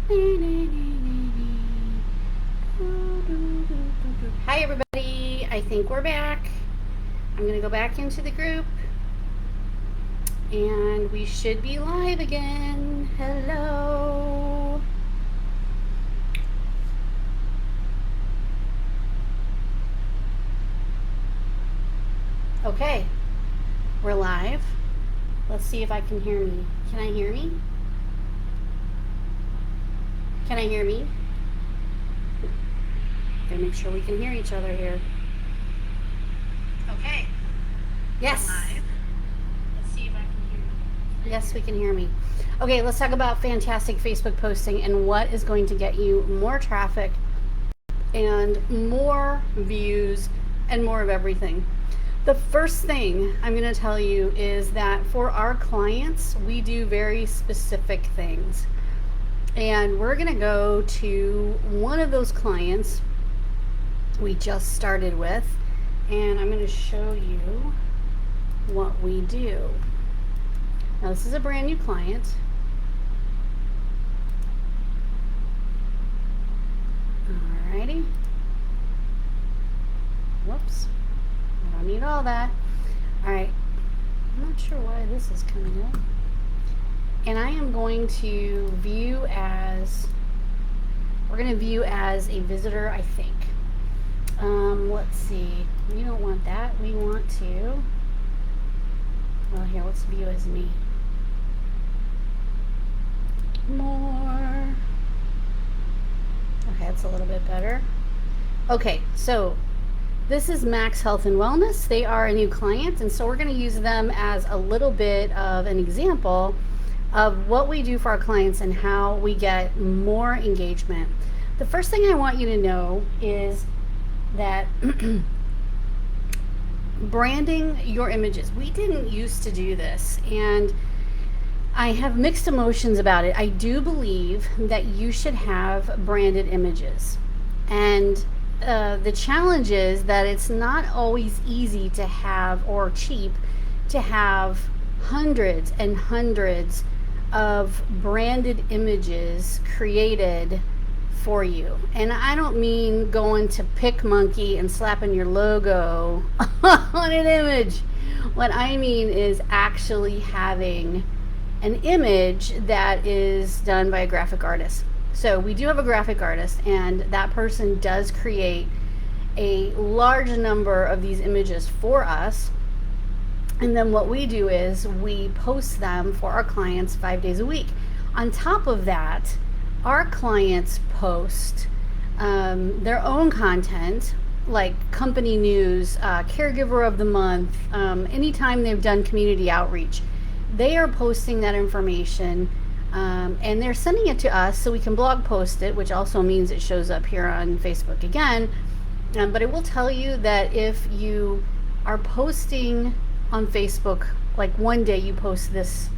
Hi everybody, I think we're back. I'm going to go back into the group and we should be live again. Hello. Okay, we're live. Let's see if I can hear me. Can I hear me? Can I hear me? Gotta make sure we can hear each other here. Okay. Yes. Live. Let's see if I can hear you. Yes, we can hear me. Okay, let's talk about fantastic Facebook posting and what is going to get you more traffic and more views and more of everything. The first thing I'm going to tell you is that for our clients, we do very specific things. And we're going to go to one of those clients we just started with, and I'm going to show you what we do. Now, this is a brand new client. Alrighty. Whoops. I don't need all that. Alright. I'm not sure why this is coming up. And I am going to view as, we're going to view as a visitor, I think. Let's see. We don't want that. We want to, well, here, let's view as me. More. Okay, that's a little bit better. Okay, so this is Max Health and Wellness. They are a new client, and so we're going to use them as a little bit of an example of what we do for our clients and how we get more engagement. The first thing I want you to know is that branding your images. We didn't used to do this, and I have mixed emotions about it. I do believe that you should have branded images, and the challenge is that it's not always easy to have, or cheap to have, hundreds and hundreds of branded images created for you. And I don't mean going to PicMonkey and slapping your logo on an image. What I mean is actually having an image that is done by a graphic artist. So we do have a graphic artist, and that person does create a large number of these images for us. And then what we do is we post them for our clients 5 days a week. On top of that, our clients post their own content, like company news, caregiver of the month, anytime they've done community outreach. They are posting that information, and they're sending it to us so we can blog post it, which also means it shows up here on Facebook again. But it will tell you that if you are posting on Facebook, like one day you post this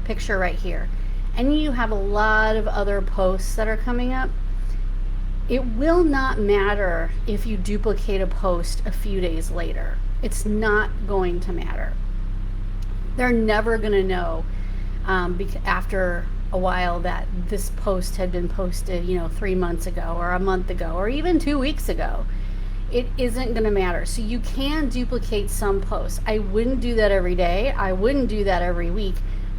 picture right here, and you have a lot of other posts that are coming up, it will not matter if you duplicate a post a few days later. It's not going to matter. They're never going to know after a while that this post had been posted, 3 months ago or a month ago or even 2 weeks ago. It isn't going to matter. So you can duplicate some posts. I wouldn't do that every day. I wouldn't do that every week.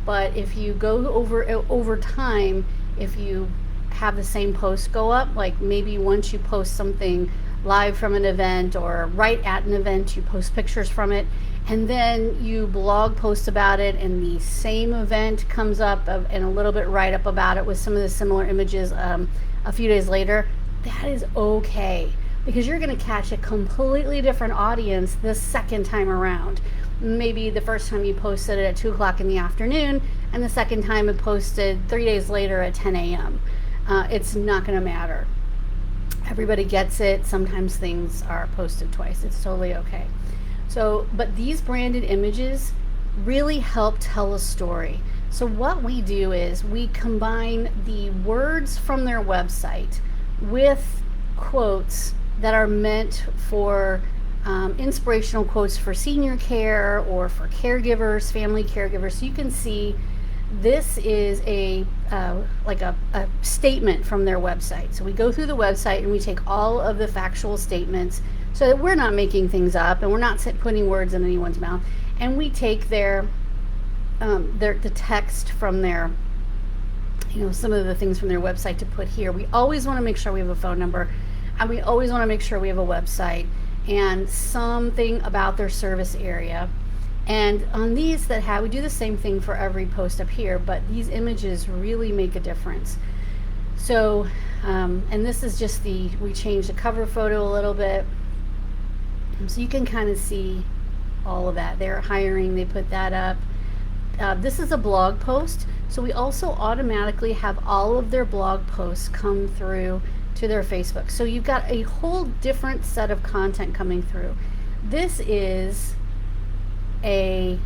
But if you go over time, if you have the same post go up, like maybe once you post something live from an event or right at an event, you post pictures from it, and then you blog post about it, and the same event comes up and a little bit write up about it with some of the similar images a few days later, that is okay, because you're going to catch a completely different audience the second time around. Maybe the first time you posted it at 2 o'clock in the afternoon, and the second time it posted 3 days later at 10 a.m. It's not going to matter. Everybody gets it. Sometimes things are posted twice. It's totally okay. So, but these branded images really help tell a story. So what we do is we combine the words from their website with quotes that are meant for inspirational quotes for senior care or for caregivers, family caregivers. So you can see This is like a statement from their website. So we go through the website and we take all of the factual statements so that we're not making things up and we're not putting words in anyone's mouth. And we take the text from their, some of the things from their website to put here. We always want to make sure we have a phone number, and we always want to make sure we have a website and something about their service area. And on these we do the same thing for every post up here, but these images really make a difference. So, and this is just we changed the cover photo a little bit. So you can kind of see all of that. They're hiring, they put that up. This is a blog post, so we also automatically have all of their blog posts come through to their Facebook. So you've got a whole different set of content coming through. This is a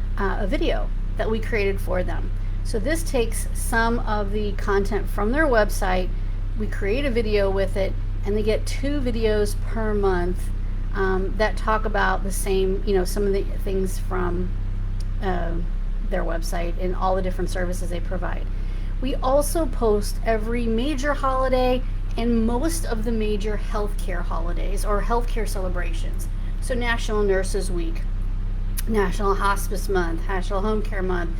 video that we created for them. So this takes some of the content from their website, we create a video with it, and they get 2 videos per month that talk about the same, some of the things from their website and all the different services they provide. We also post every major holiday and most of the major healthcare holidays or healthcare celebrations. So National Nurses Week, National Hospice Month, National Home Care Month,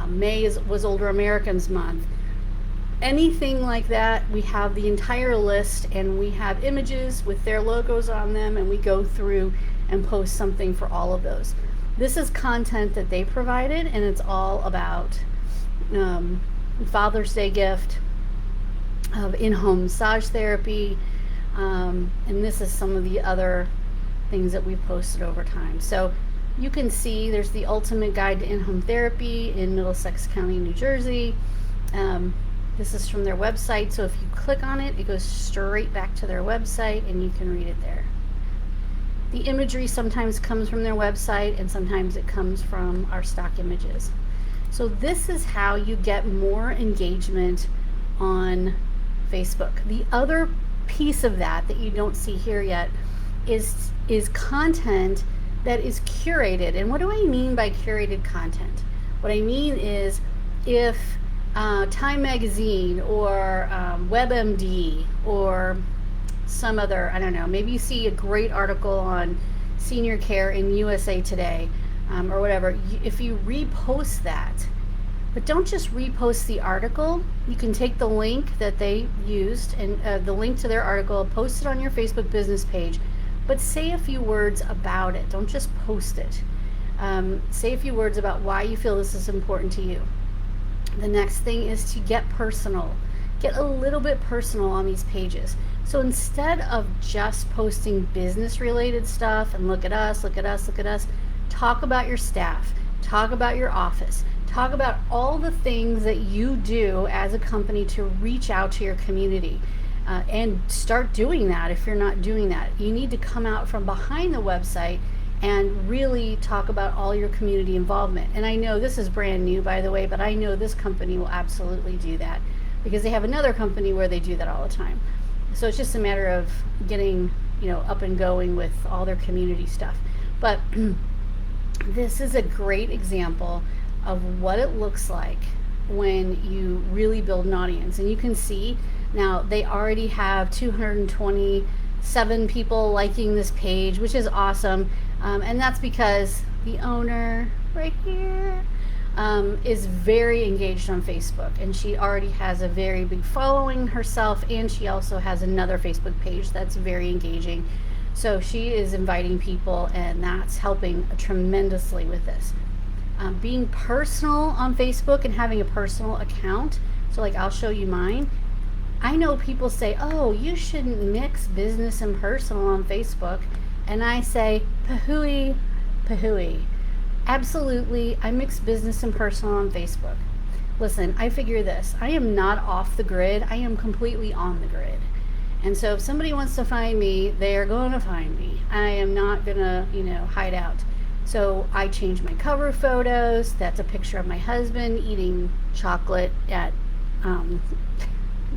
May was Older Americans Month. Anything like that, we have the entire list, and we have images with their logos on them, and we go through and post something for all of those. This is content that they provided, and it's all about Father's Day gift, of in-home massage therapy, and this is some of the other things that we've posted over time. So you can see there's the ultimate guide to in-home therapy in Middlesex County, New Jersey. This is from their website, so if you click on it, it goes straight back to their website and you can read it there. The imagery sometimes comes from their website and sometimes it comes from our stock images. So this is how you get more engagement on Facebook. The other piece of that you don't see here yet is content that is curated. And what do I mean by curated content? What I mean is if Time Magazine or WebMD or some other, I don't know, maybe you see a great article on senior care in USA Today or whatever, if you repost that, but don't just repost the article, you can take the link that they used and the link to their article, post it on your Facebook business page, but say a few words about it. Don't just post it. Say a few words about why you feel this is important to you. The next thing is to get personal. Get a little bit personal on these pages. So instead of just posting business related stuff and look at us, look at us, look at us, talk about your staff, talk about your office, talk about all the things that you do as a company to reach out to your community. And start doing that if you're not doing that. You need to come out from behind the website and really talk about all your community involvement. And I know this is brand new, by the way, but I know this company will absolutely do that because they have another company where they do that all the time. So it's just a matter of getting, up and going with all their community stuff. But this is a great example of what it looks like when you really build an audience. And you can see now they already have 227 people liking this page, which is awesome. And that's because the owner right here is very engaged on Facebook, and she already has a very big following herself, and she also has another Facebook page that's very engaging. So she is inviting people, and that's helping tremendously with this. Being personal on Facebook and having a personal account. So like I'll show you mine. I know people say, oh, you shouldn't mix business and personal on Facebook. And I say, pahooey, pahooey. Absolutely, I mix business and personal on Facebook. Listen, I figure this. I am not off the grid. I am completely on the grid. And so if somebody wants to find me, they are going to find me. I am not going to, hide out. So I change my cover photos. That's a picture of my husband eating chocolate at,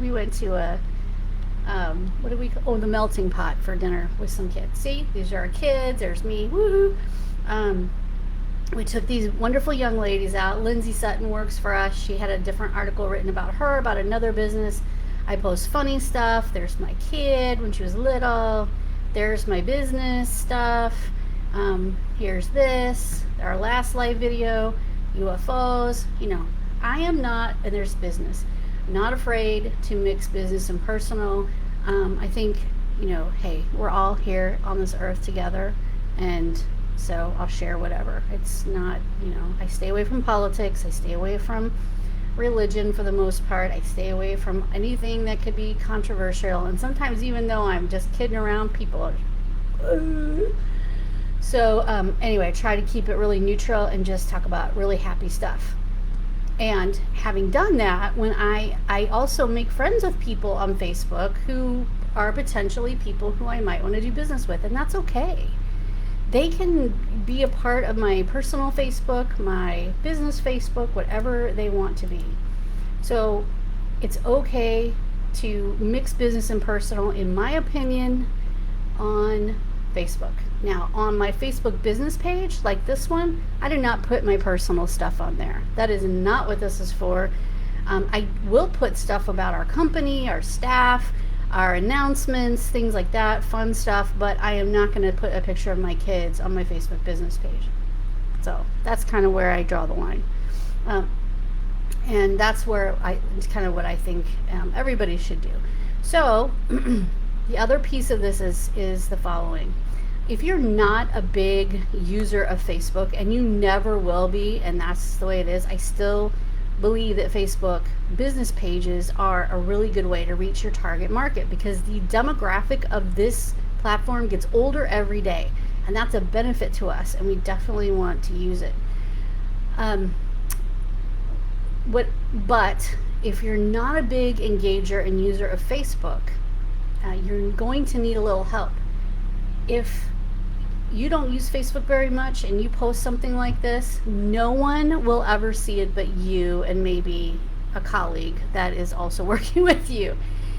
we went to the melting pot for dinner with some kids. See, these are our kids. There's me. Woohoo. We took these wonderful young ladies out. Lindsay Sutton works for us. She had a different article written about her, about another business. I post funny stuff. There's my kid when she was little. There's my business stuff. Here's this, our last live video, UFOs. I am not, and there's business, not afraid to mix business and personal. I think, hey, we're all here on this earth together, and so I'll share whatever. It's not, I stay away from politics. I stay away from religion for the most part. I stay away from anything that could be controversial. And sometimes, even though I'm just kidding around, people are. So anyway, I try to keep it really neutral and just talk about really happy stuff. And having done that, when I also make friends with people on Facebook who are potentially people who I might want to do business with, and that's okay. They can be a part of my personal Facebook, my business Facebook, whatever they want to be. So it's okay to mix business and personal, in my opinion, on Facebook. Now, on my Facebook business page, like this one, I do not put my personal stuff on there. That is not what this is for. I will put stuff about our company, our staff, our announcements, things like that, fun stuff, but I am not going to put a picture of my kids on my Facebook business page. So that's kind of where I draw the line. And that's where it's kind of what I think everybody should do. So the other piece of this is the following. If you're not a big user of Facebook, and you never will be, and that's the way it is, I still believe that Facebook business pages are a really good way to reach your target market, because the demographic of this platform gets older every day, and that's a benefit to us, and we definitely want to use it. But if you're not a big engager and user of Facebook, you're going to need a little help. If you don't use Facebook very much and you post something like this, no one will ever see it but you and maybe a colleague that is also working with you.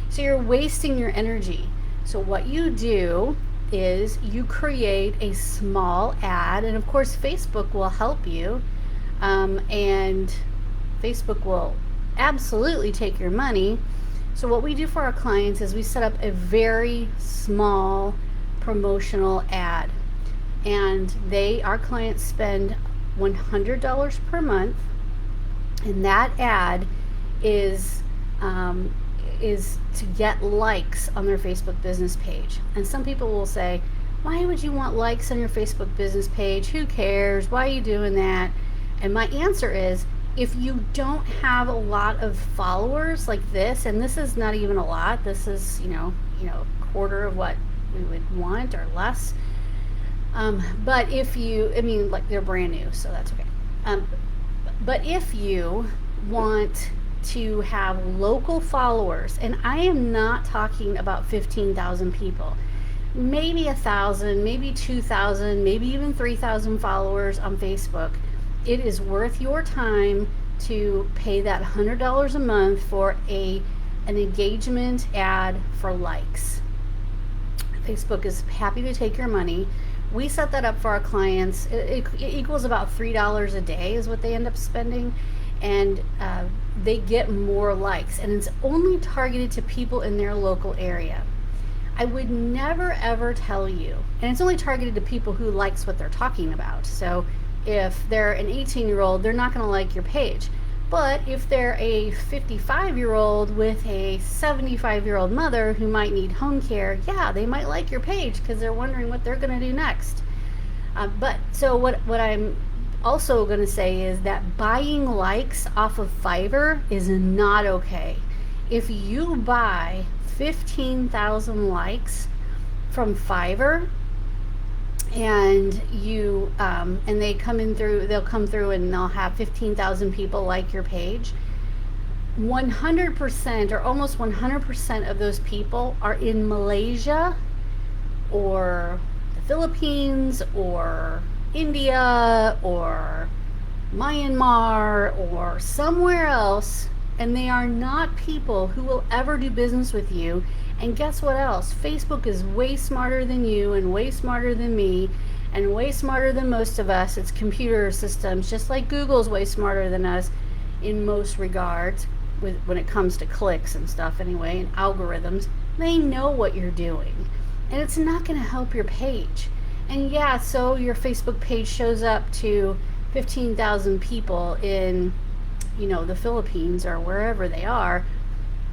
So you're wasting your energy. So what you do is you create a small ad, and of course Facebook will help you, and Facebook will absolutely take your money. So what we do for our clients is we set up a very small promotional ad, and our clients spend $100 per month, and that ad is to get likes on their Facebook business page. And some people will say, why would you want likes on your Facebook business page? Who cares? Why are you doing that? And my answer is, if you don't have a lot of followers like this, and this is not even a lot, this is a quarter of what we would want or less. But if you, like, they're brand new, so that's okay. But if you want to have local followers, and I am not talking about 15,000 people, maybe 1,000, maybe 2,000, maybe even 3,000 followers on Facebook, it is worth your time to pay that $100 a month for an engagement ad for likes. Facebook is happy to take your money. We set that up for our clients. It equals about $3 a day is what they end up spending, and they get more likes, and it's only targeted to people in their local area. I would never ever tell you, and it's only targeted to people who likes what they're talking about. So if they're an 18-year-old, they're not going to like your page. But if they're a 55-year-old with a 75-year-old mother who might need home care, yeah, they might like your page because they're wondering what they're going to do next. But so what I'm also going to say is that buying likes off of Fiverr is not okay. If you buy 15,000 likes from Fiverr, and you and they'll come through and they'll have 15,000 people like your page, 100% or almost 100% of those people are in Malaysia or the Philippines or India or Myanmar or somewhere else, and they are not people who will ever do business with you. And guess what else? Facebook is way smarter than you and way smarter than me, and way smarter than most of us. It's computer systems, just like Google's way smarter than us in most regards when it comes to clicks and stuff anyway, and algorithms. They know what you're doing, and it's not going to help your page. And yeah, so your Facebook page shows up to 15,000 people in, the Philippines or wherever they are.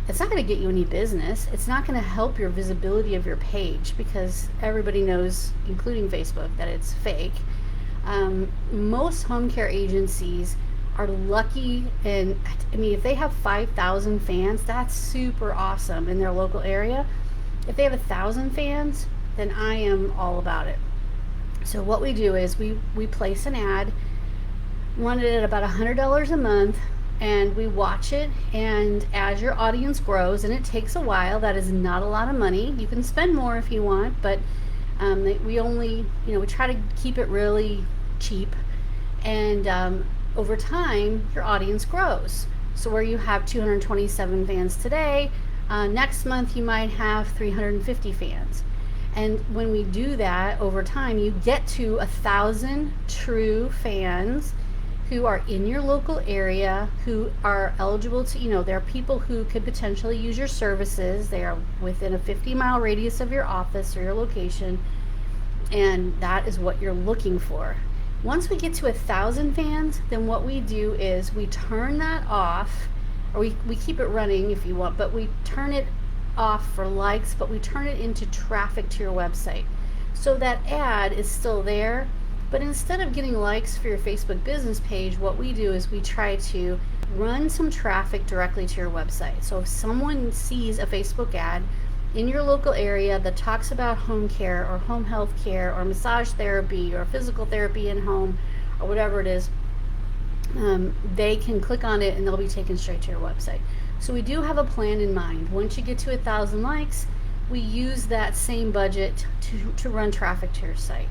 It's not going to get you any business. It's not going to help your visibility of your page, because everybody knows, including Facebook, that it's fake. Most home care agencies are lucky, and if they have 5,000 fans, that's super awesome in their local area. If they have 1,000 fans, then I am all about it. So what we do is we place an ad, run it at about $100 a month, and we watch it. And as your audience grows, and it takes a while, that is not a lot of money. You can spend more if you want, but we only, we try to keep it really cheap. And over time, your audience grows. So where you have 227 fans today, next month you might have 350 fans. And when we do that over time, you get to 1,000 true fans who are in your local area, who are eligible to, there are people who could potentially use your services. They are within a 50-mile radius of your office or your location, and that is what you're looking for. Once we get to 1,000 fans, then what we do is we turn that off, or we keep it running if you want, but we turn it off for likes, but we turn it into traffic to your website. So that ad is still there, but instead of getting likes for your Facebook business page, what we do is we try to run some traffic directly to your website. So if someone sees a Facebook ad in your local area that talks about home care or home health care or massage therapy or physical therapy in home or whatever it is, they can click on it and they'll be taken straight to your website. So we do have a plan in mind. Once you get to 1,000 likes, we use that same budget to run traffic to your site.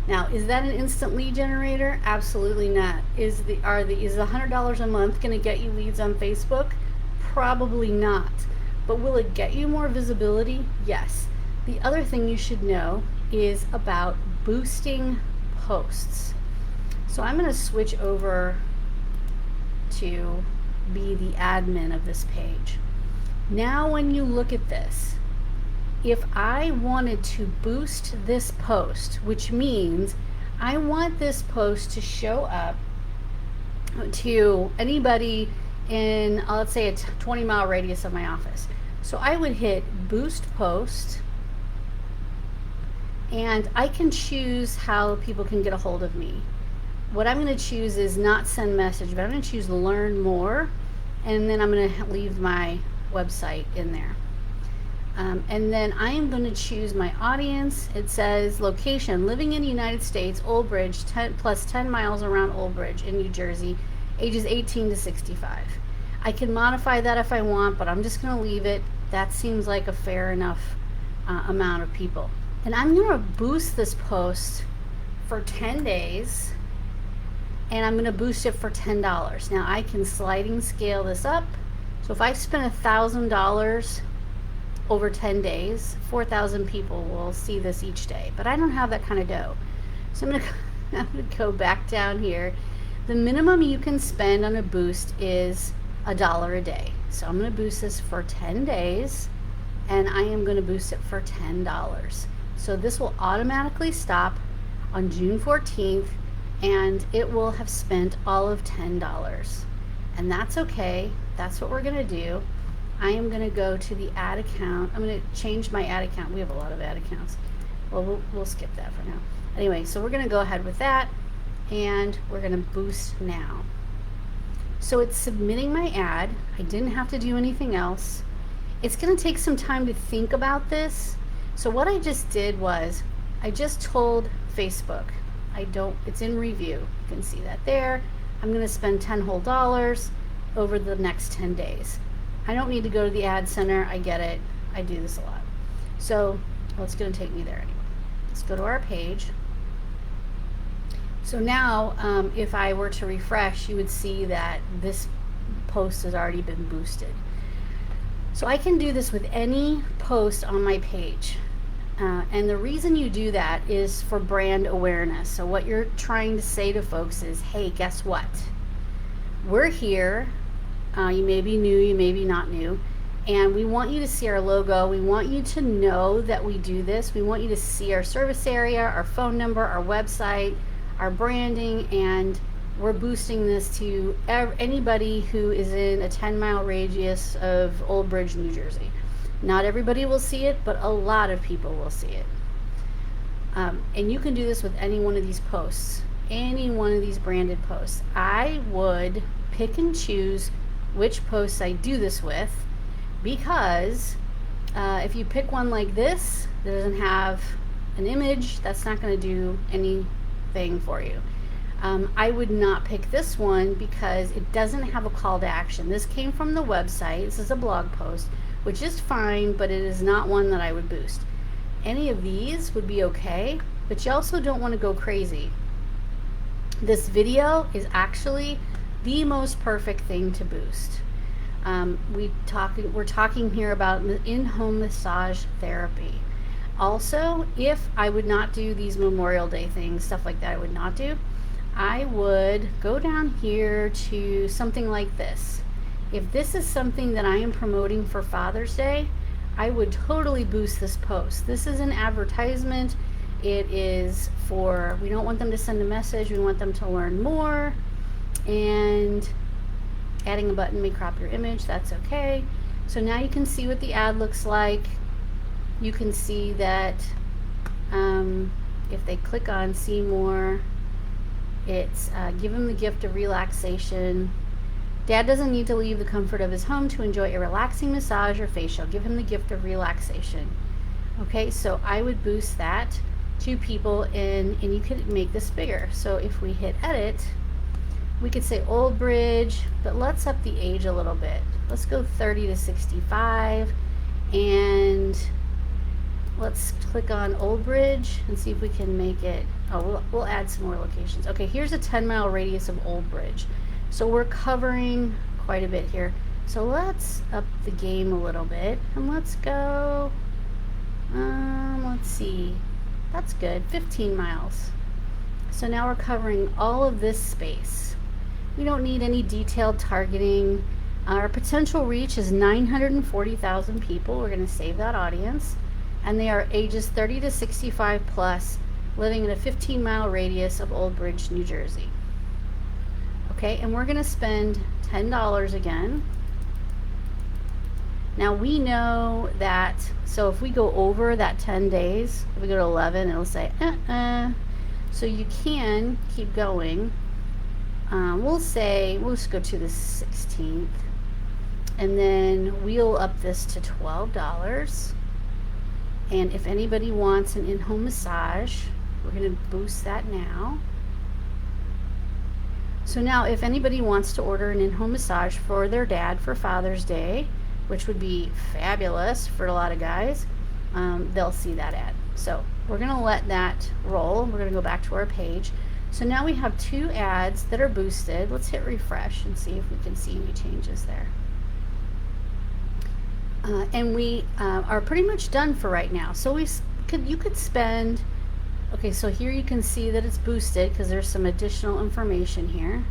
Now, is that an instant lead generator? Absolutely not. Is the $100 a month going to get you leads on Facebook? Probably not. But will it get you more visibility? Yes. The other thing you should know is about boosting posts. So I'm going to switch over to be the admin of this page. Now when you look at this, if I wanted to boost this post, which means I want this post to show up to anybody in, let's say, a 20-mile radius of my office. So I would hit boost post, and I can choose how people can get a hold of me. What I'm going to choose is not send message, but I'm going to choose learn more, and then I'm going to leave my website in there. And then I am going to choose my audience. It says location, living in the United States, Old Bridge, plus 10 miles around Old Bridge in New Jersey, ages 18 to 65. I can modify that if I want, but I'm just going to leave it. That seems like a fair enough amount of people. And I'm going to boost this post for 10 days, and I'm going to boost it for $10. Now I can sliding scale this up. So if I spend $1,000 over 10 days, 4,000 people will see this each day. But I don't have that kind of dough. So I'm going to go back down here. The minimum you can spend on a boost is $1 a day. So I'm going to boost this for 10 days, and I am going to boost it for $10. So this will automatically stop on June 14th, and it will have spent all of $10. And that's okay. That's what we're going to do. I am going to go to the ad account. I'm going to change my ad account. We have a lot of ad accounts. Well, we'll skip that for now. Anyway, so we're going to go ahead with that, and we're going to boost now. So it's submitting my ad. I didn't have to do anything else. It's going to take some time to think about this. So what I just did was I just told Facebook, it's in review. You can see that there. I'm going to spend $10 whole over the next 10 days. I don't need to go to the ad center. I get it. I do this a lot. So it's going to take me there anyway. Let's go to our page. So now if I were to refresh, you would see that this post has already been boosted. So I can do this with any post on my page. And the reason you do that is for brand awareness. So what you're trying to say to folks is, hey, guess what? We're here. You may be new, you may be not new. And we want you to see our logo. We want you to know that we do this. We want you to see our service area, our phone number, our website, our branding, and we're boosting this to anybody who is in a 10-mile radius of Old Bridge, New Jersey. Not everybody will see it, but a lot of people will see it. And you can do this with any one of these posts, any one of these branded posts. I would pick and choose which posts I do this with, because if you pick one like this that doesn't have an image, that's not going to do anything for you. I would not pick this one because it doesn't have a call to action. This came from the website. This is a blog post, which is fine, but it is not one that I would boost. Any of these would be okay, but you also don't want to go crazy. This video is actually the most perfect thing to boost. We're talking here about in-home massage therapy. Also, if I would not do these Memorial Day things, stuff like that I would not do, I would go down here to something like this. If this is something that I am promoting for Father's Day, I would totally boost this post. This is an advertisement. It is for, we don't want them to send a message, we want them to learn more. And adding a button may crop your image, that's okay. So now you can see what the ad looks like. You can see that if they click on see more, it's give him the gift of relaxation. Dad doesn't need to leave the comfort of his home to enjoy a relaxing massage or facial. Give him the gift of relaxation. Okay, so I would boost that to people, and you could make this bigger. So if we hit edit, we could say Old Bridge, but let's up the age a little bit. Let's go 30 to 65, and let's click on Old Bridge and see if we can make it, we'll add some more locations. Okay, here's a 10-mile radius of Old Bridge. So we're covering quite a bit here. So let's up the game a little bit, and let's go, let's see, that's good, 15 miles. So now we're covering all of this space. We don't need any detailed targeting. Our potential reach is 940,000 people. We're going to save that audience. And they are ages 30 to 65 plus, living in a 15-mile radius of Old Bridge, New Jersey. Okay, and we're going to spend $10 again. Now we know that, so if we go over that 10 days, if we go to 11, it'll say, So you can keep going. We'll just go to the 16th. And then we'll up this to $12. And if anybody wants an in-home massage, we're going to boost that now. So now if anybody wants to order an in-home massage for their dad for Father's Day, which would be fabulous for a lot of guys, they'll see that ad. So we're going to let that roll. We're going to go back to our page. So now we have 2 ads that are boosted. Let's hit refresh and see if we can see any changes there. And we are pretty much done for right now. So you could spend, okay, so here you can see that it's boosted because there's some additional information here.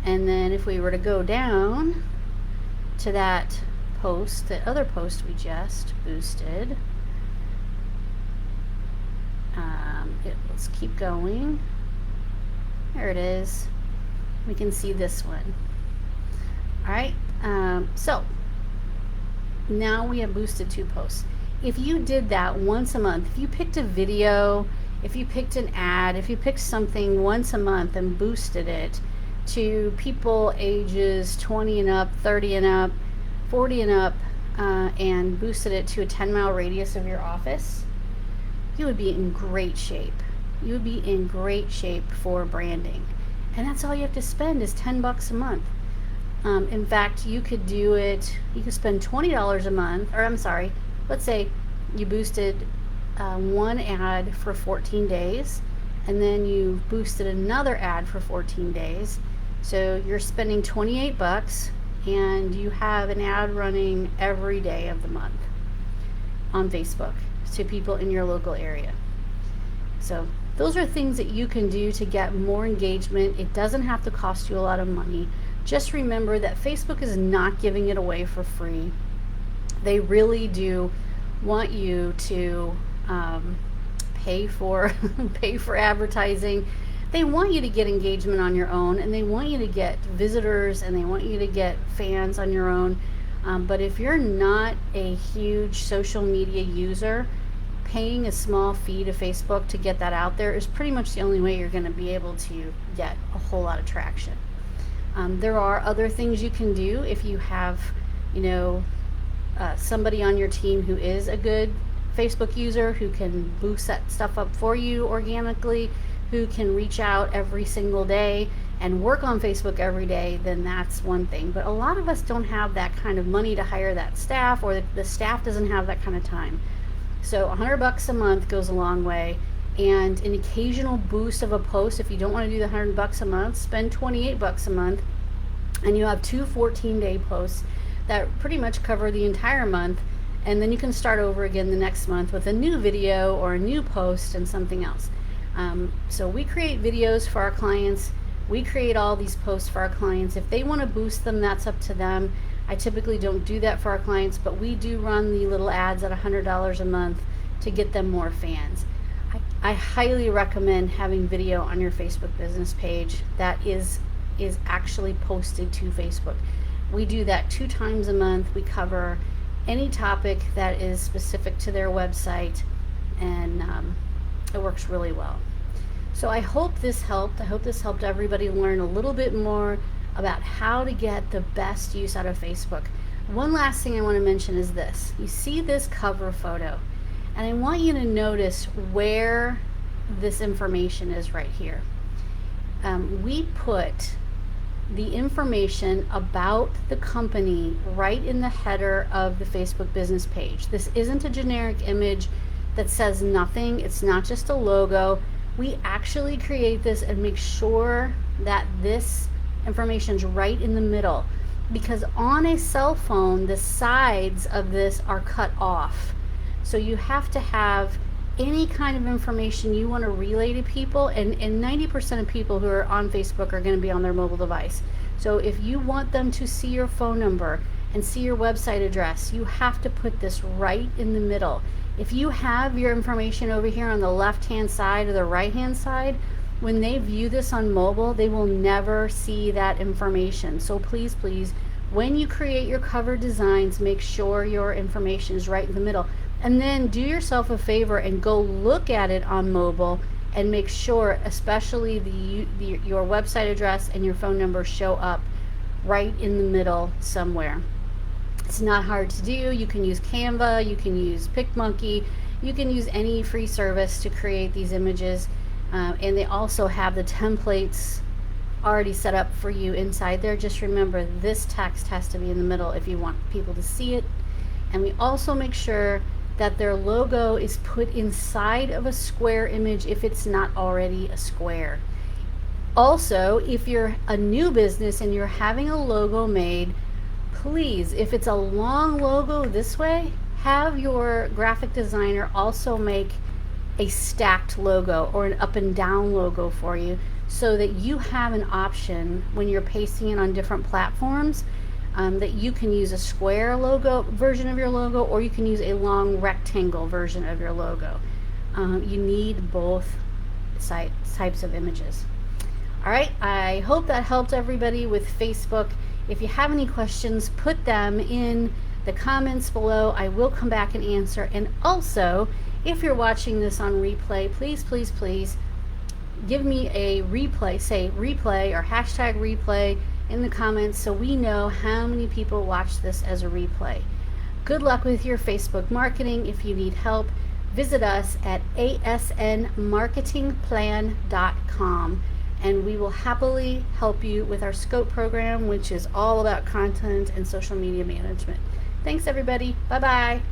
And then if we were to go down to that post, that other post we just boosted, let's keep going. There it is. We can see this one. All right, so now we have boosted 2 posts. If you did that once a month, if you picked a video, if you picked an ad, if you picked something once a month and boosted it to people ages 20 and up, 30 and up, 40 and up, and boosted it to a 10-mile radius of your office, you would be in great shape. You would be in great shape for branding. And that's all you have to spend is $10 a month. In fact, you could do it, you could spend $20 a month, or I'm sorry, let's say you boosted 1 ad for 14 days, and then you boosted another ad for 14 days. So you're spending $28, and you have an ad running every day of the month. on Facebook to people in your local area. So those are things that you can do to get more engagement. It doesn't have to cost you a lot of money. Just remember that Facebook is not giving it away for free. They really do want you to pay for advertising. They want you to get engagement on your own, and they want you to get visitors, and they want you to get fans on your own. But if you're not a huge social media user, paying a small fee to Facebook to get that out there is pretty much the only way you're going to be able to get a whole lot of traction. There are other things you can do if you have, somebody on your team who is a good Facebook user, who can boost that stuff up for you organically, who can reach out every single day and work on Facebook every day, then that's one thing. But a lot of us don't have that kind of money to hire that staff, or the staff doesn't have that kind of time. So $100 a month goes a long way, and an occasional boost of a post. If you don't want to do the $100 a month, spend $28 a month, and you have 2 14-day posts that pretty much cover the entire month, and then you can start over again the next month with a new video or a new post and something else. So we create videos for our clients. We create all these posts for our clients. If they want to boost them, that's up to them. I typically don't do that for our clients, but we do run the little ads at $100 a month to get them more fans. I highly recommend having video on your Facebook business page that is actually posted to Facebook. We do that 2 times a month. We cover any topic that is specific to their website, and it works really well. So I hope this helped. I hope this helped everybody learn a little bit more about how to get the best use out of Facebook. One last thing I want to mention is this. You see this cover photo, and I want you to notice where this information is right here. We put the information about the company right in the header of the Facebook business page. This isn't a generic image that says nothing. It's not just a logo. We actually create this and make sure that this information is right in the middle, because on a cell phone the sides of this are cut off. So you have to have any kind of information you want to relay to people, and 90% of people who are on Facebook are going to be on their mobile device. So if you want them to see your phone number and see your website address, you have to put this right in the middle. If you have your information over here on the left hand side or the right hand side, when they view this on mobile, they will never see that information. So please, when you create your cover designs, make sure your information is right in the middle. And then do yourself a favor and go look at it on mobile and make sure, especially your website address and your phone number show up right in the middle somewhere. It's not hard to do. You can use Canva, you can use PicMonkey, you can use any free service to create these images. And they also have the templates already set up for you inside there. Just remember, this text has to be in the middle if you want people to see it. And we also make sure that their logo is put inside of a square image if it's not already a square. Also, if you're a new business and you're having a logo made, please, if it's a long logo this way, have your graphic designer also make a stacked logo or an up and down logo for you, so that you have an option when you're pasting it on different platforms, that you can use a square logo version of your logo, or you can use a long rectangle version of your logo. You need both types of images. All right, I hope that helped everybody with Facebook. If you have any questions, put them in the comments below. I will come back and answer. And also, if you're watching this on replay, please give me a replay, say replay or hashtag replay in the comments, so we know how many people watch this as a replay. Good luck with your Facebook marketing. If you need help, visit us at asnmarketingplan.com, and we will happily help you with our SCOPE program, which is all about content and social media management. Thanks, everybody. Bye-bye.